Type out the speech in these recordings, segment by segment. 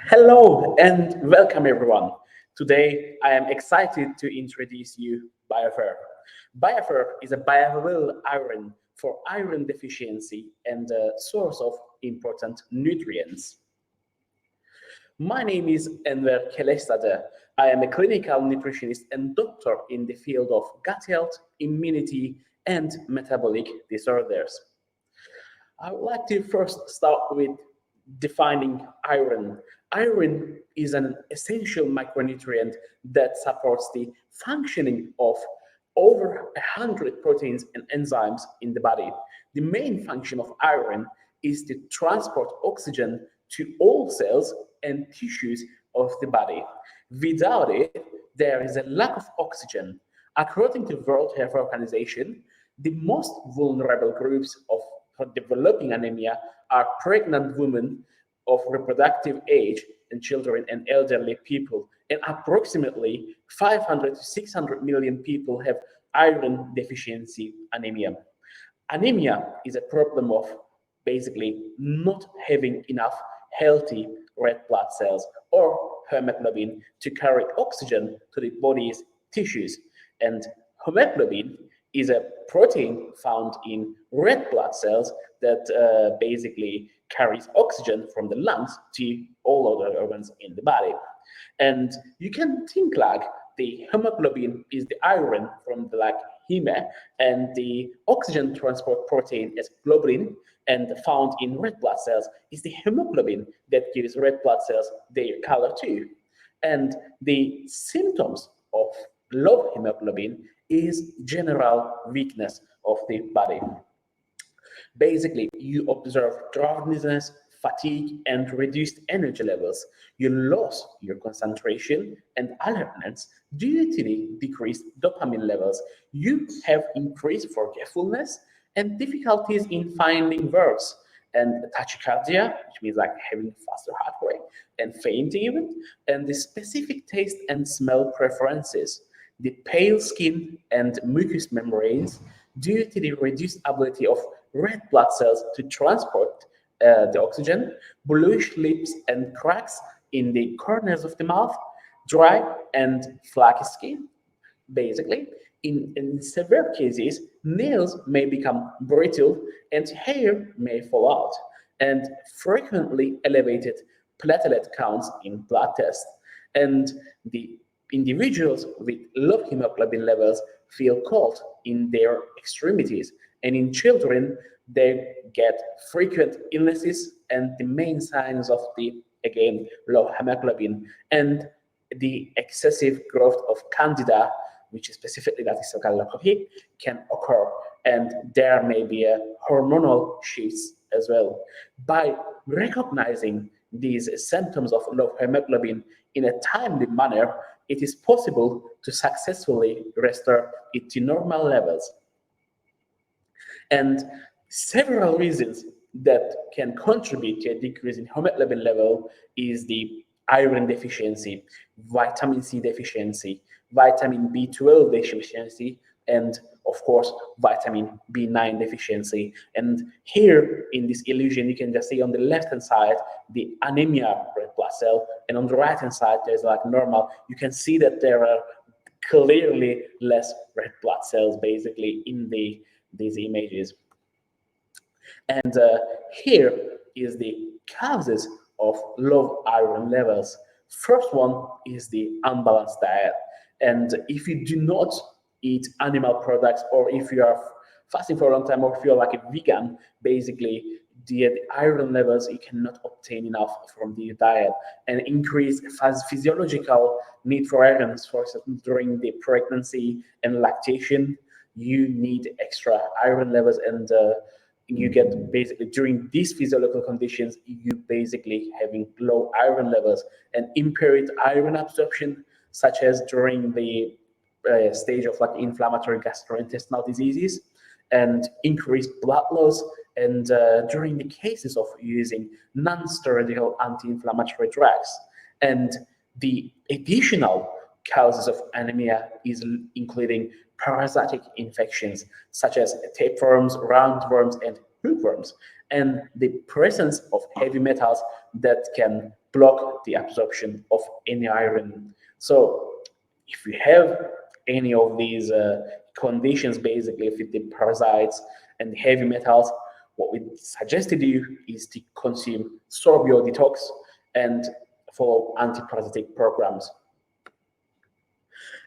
Hello and welcome everyone. Today I am excited to introduce you Biofer. Biofer is a bioavailable iron for iron deficiency and a source of important nutrients. My name is Enriches. I am a clinical nutritionist and doctor in the field of gut health, immunity, and metabolic disorders. I would like to first start with defining iron. Iron is an essential micronutrient that supports the functioning of over 100 proteins and enzymes in the body. The main function of iron is to transport oxygen to all cells and tissues of the body. Without it, there is a lack of oxygen. According to World Health Organization, the most vulnerable groups of for developing anemia are pregnant women of reproductive age and children and elderly people. And approximately 500 to 600 million people have iron deficiency anemia. Anemia is a problem of basically not having enough healthy red blood cells or hemoglobin to carry oxygen to the body's tissues. And hemoglobin is a protein found in red blood cells that basically carries oxygen from the lungs to all other organs in the body. And you can think like the hemoglobin is the iron from the like heme, and the oxygen transport protein is globulin, and found in red blood cells is the hemoglobin that gives red blood cells their color too. And the symptoms of low hemoglobin is general weakness of the body. Basically, you observe drowsiness, fatigue, and reduced energy levels. You lose your concentration and alertness due to the decreased dopamine levels. You have increased forgetfulness and difficulties in finding words, and tachycardia, which means like having faster heart rate, and fainting even, and the specific taste and smell preferences, the pale skin and mucous membranes due to the reduced ability of red blood cells to transport the oxygen, bluish lips and cracks in the corners of the mouth, dry and flaky skin. Basically, in severe cases, nails may become brittle and hair may fall out, and frequently elevated platelet counts in blood tests. And the individuals with low hemoglobin levels feel cold in their extremities, and in children, they get frequent illnesses and the main signs of the again low hemoglobin and the excessive growth of candida, which is specifically that is leukoplakia, can occur, and there may be a hormonal shifts as well. By recognizing these symptoms of low hemoglobin in a timely manner, it is possible to successfully restore it to normal levels. And several reasons that can contribute to a decrease in hemoglobin level is the iron deficiency, vitamin C deficiency, vitamin B12 deficiency, and of course, vitamin B9 deficiency. And here in this illusion, you can just see on the left-hand side, the anemia red blood cell, and on the right-hand side, there's like normal. You can see that there are clearly less red blood cells basically in these images. And here is the causes of low iron levels. First one is the unbalanced diet. And if you do not eat animal products, or if you are fasting for a long time, or if you're like a vegan, basically the iron levels you cannot obtain enough from the diet, and increase physiological need for iron, for example, during the pregnancy and lactation, you need extra iron levels, and you get basically during these physiological conditions, you basically having low iron levels and impaired iron absorption, such as during the stage of like inflammatory gastrointestinal diseases, and increased blood loss, and during the cases of using non-steroidal anti-inflammatory drugs. And the additional causes of anemia is including parasitic infections such as tapeworms, roundworms, and hookworms, and the presence of heavy metals that can block the absorption of any iron. So if you have any of these conditions, basically with the parasites and the heavy metals, what we suggest to do is to consume sorbio detox and follow anti-parasitic programs.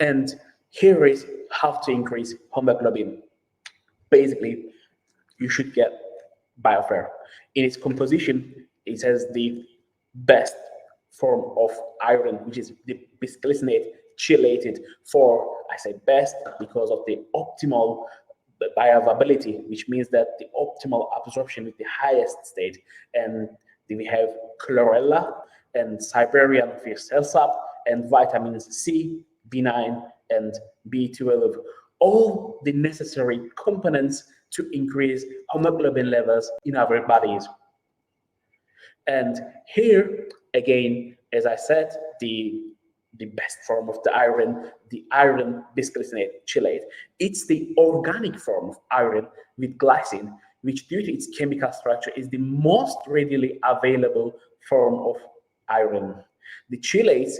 And here is how to increase hemoglobin. Basically, you should get Biofer. In its composition, it has the best form of iron, which is the bisglycinate chelated for, I say best, because of the optimal bioavailability, which means that the optimal absorption is the highest state. And then we have chlorella and Siberian for cell sap and vitamins C, B9, and B12. All the necessary components to increase hemoglobin levels in our bodies. And here, again, as I said, the best form of the iron bisglycinate chelate. It's the organic form of iron with glycine, which due to its chemical structure is the most readily available form of iron. The chelates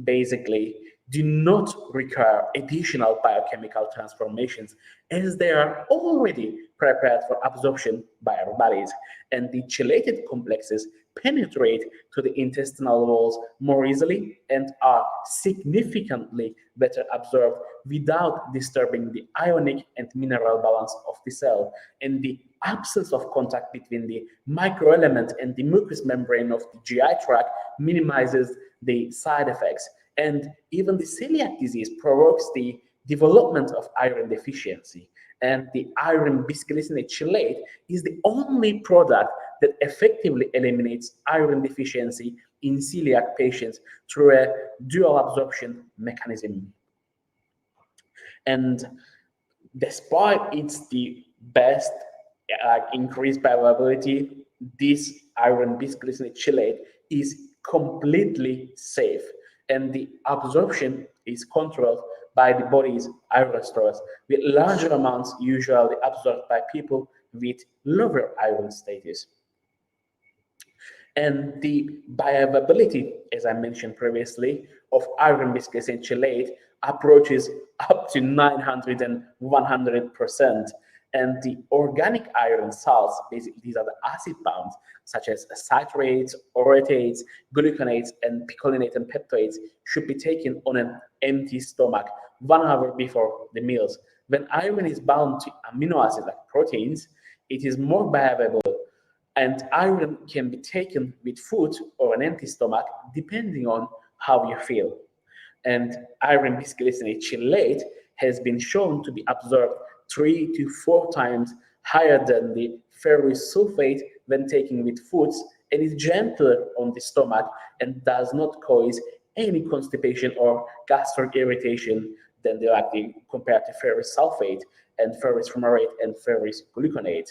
basically do not require additional biochemical transformations as they are already prepared for absorption by our bodies. And the chelated complexes penetrate to the intestinal walls more easily and are significantly better absorbed without disturbing the ionic and mineral balance of the cell. And the absence of contact between the microelement and the mucous membrane of the GI tract minimizes the side effects. And even the celiac disease provokes the development of iron deficiency. And the iron bisglycinate chelate is the only product that effectively eliminates iron deficiency in celiac patients through a dual absorption mechanism. And despite it's the best increased bioavailability, this iron bisglycinate chelate is completely safe, and the absorption is controlled by the body's iron stores, with larger amounts usually absorbed by people with lower iron status. And the bioavailability, as I mentioned previously, of iron bisglycinate chelate approaches up to 900 and 100%. And the organic iron salts, basically these are the acid bounds, such as citrates, orotates, gluconates, and picolinate and peptides, should be taken on an empty stomach 1 hour before the meals. When iron is bound to amino acids like proteins, it is more bioavailable, and iron can be taken with food or an empty stomach depending on how you feel. And iron bisglycinate chelate has been shown to be absorbed 3 to 4 times higher than the ferrous sulfate when taken with foods, and is gentler on the stomach and does not cause any constipation or gastric irritation than compared to ferrous sulfate and ferrous fumarate and ferrous gluconate.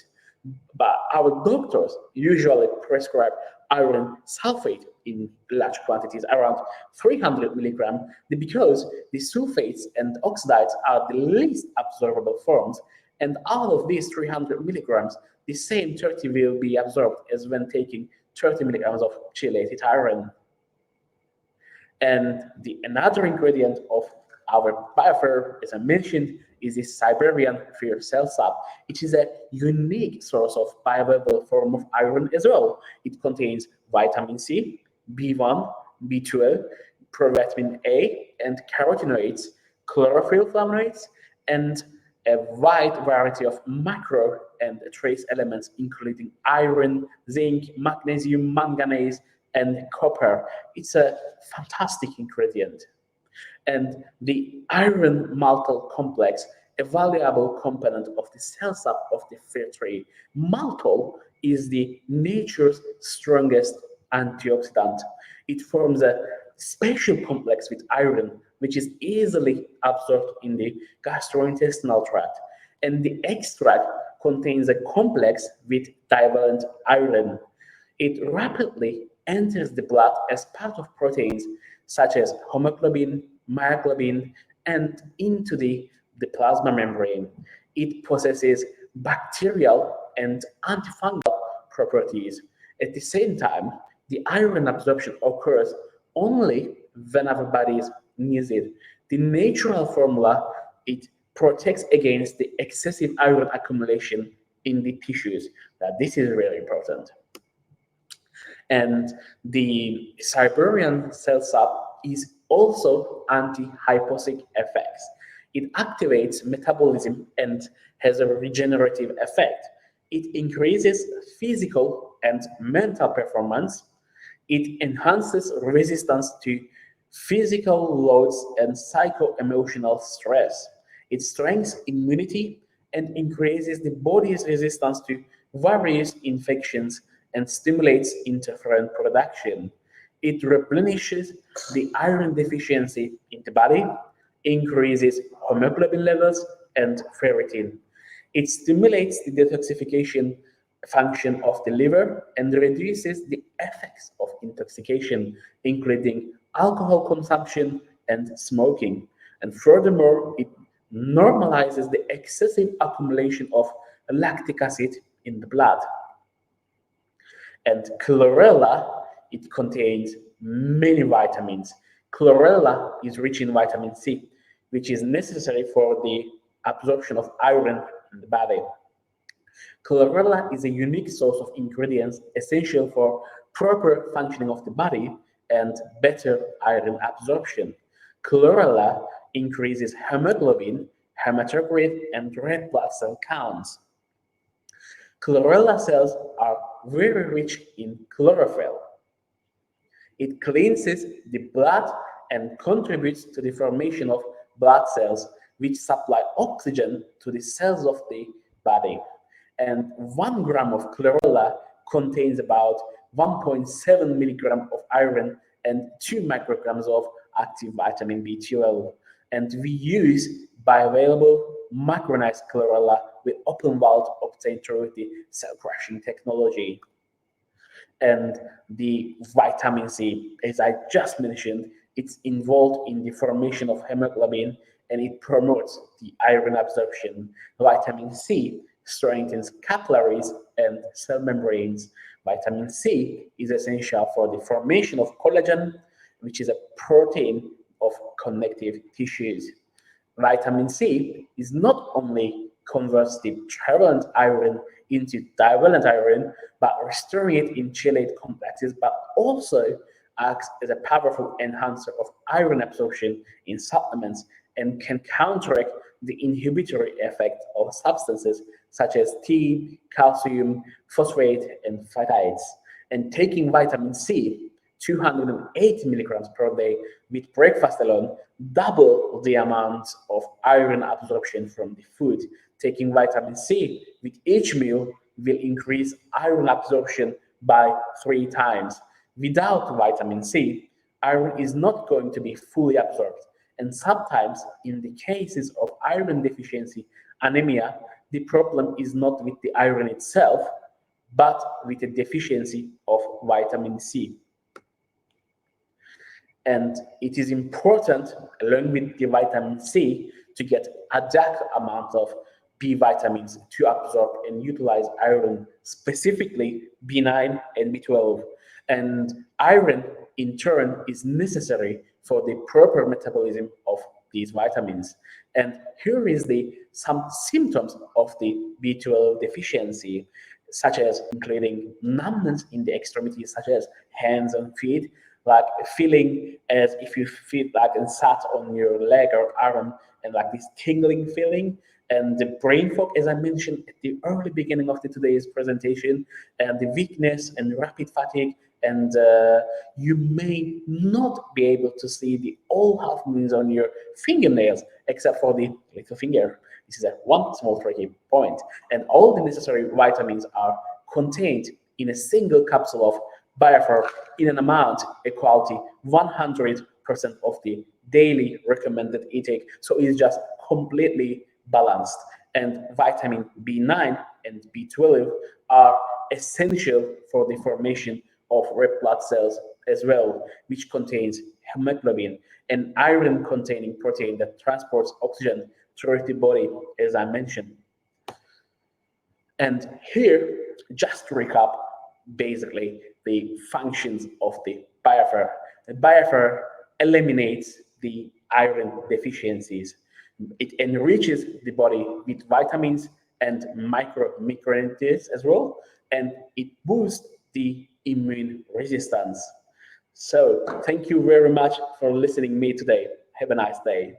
But our doctors usually prescribe iron sulfate in large quantities, around 300 milligrams, because the sulfates and oxides are the least absorbable forms. And out of these 300 milligrams, the same 30 will be absorbed as when taking 30 milligrams of chelated iron. And another ingredient of our Biofer, as I mentioned, is this Siberian for cell sap. It is a unique source of bioavailable form of iron as well. It contains vitamin C, B1, B12, provitamin A, and carotenoids, chlorophyll flavonoids, and a wide variety of macro and trace elements, including iron, zinc, magnesium, manganese, and copper. It's a fantastic ingredient. And the iron maltol complex, a valuable component of the cell sap of the fir tree. Maltol is the nature's strongest antioxidant. It forms a special complex with iron, which is easily absorbed in the gastrointestinal tract. And the extract contains a complex with divalent iron. It rapidly enters the blood as part of proteins such as hemoglobin, myoglobin, and into the plasma membrane. It possesses bacterial and antifungal properties. At the same time, the iron absorption occurs only when our bodies needs it. The natural formula, it protects against the excessive iron accumulation in the tissues. Now, this is really important. And the Siberian cell sap is also anti-hypoxic effects. It activates metabolism and has a regenerative effect. It increases physical and mental performance. It enhances resistance to physical loads and psycho-emotional stress. It strengthens immunity and increases the body's resistance to various infections and stimulates interferon production. It replenishes the iron deficiency in the body, increases haemoglobin levels and ferritin. It stimulates the detoxification function of the liver and reduces the effects of intoxication, including alcohol consumption and smoking. And furthermore, it normalizes the excessive accumulation of lactic acid in the blood. And chlorella, it contains many vitamins. Chlorella is rich in vitamin C, which is necessary for the absorption of iron in the body. Chlorella is a unique source of ingredients essential for proper functioning of the body and better iron absorption. Chlorella increases hemoglobin, hematocrit, and red blood cell counts. Chlorella cells are very rich in chlorophyll. It cleanses the blood and contributes to the formation of blood cells, which supply oxygen to the cells of the body. And 1 gram of chlorella contains about 1.7 milligram of iron and 2 micrograms of active vitamin B12. And we use bioavailable micronized chlorella with open valve obtained through the cell crushing technology. And the vitamin C, as I just mentioned, it's involved in the formation of hemoglobin and it promotes the iron absorption. Vitamin C strengthens capillaries and cell membranes. Vitamin C is essential for the formation of collagen, which is a protein of connective tissues. Vitamin C is not only converts the trivalent iron into divalent iron, but restoring it in chelate complexes, but also acts as a powerful enhancer of iron absorption in supplements and can counteract the inhibitory effect of substances such as tea, calcium, phosphate, and phytates. And taking vitamin C, 208 milligrams per day with breakfast alone, double the amount of iron absorption from the food. Taking vitamin C with each meal will increase iron absorption by 3 times. Without vitamin C, iron is not going to be fully absorbed. And sometimes, in the cases of iron deficiency anemia, the problem is not with the iron itself, but with a deficiency of vitamin C. And it is important, along with the vitamin C, to get adequate amount of B vitamins to absorb and utilize iron, specifically B9 and B12. And iron, in turn, is necessary for the proper metabolism of these vitamins. And here is some symptoms of the B12 deficiency, such as including numbness in the extremities, such as hands and feet, like feeling as if you feel like and sat on your leg or arm, and like this tingling feeling, and the brain fog, as I mentioned at the early beginning of today's presentation, and the weakness and rapid fatigue, and you may not be able to see the all half moons on your fingernails, except for the little finger. This is one small tricky point. And all the necessary vitamins are contained in a single capsule of Biofer in an amount equal to 100% of the daily recommended intake. So it's just completely balanced. And vitamin B9 and B12 are essential for the formation of red blood cells as well, which contains hemoglobin, an iron-containing protein that transports oxygen through the body, as I mentioned. And here, just to recap, basically the functions of the Biofer. The Biofer eliminates the iron deficiencies. It enriches the body with vitamins and micronutrients as well, and it boosts the immune resistance. So thank you very much for listening to me today. Have a nice day.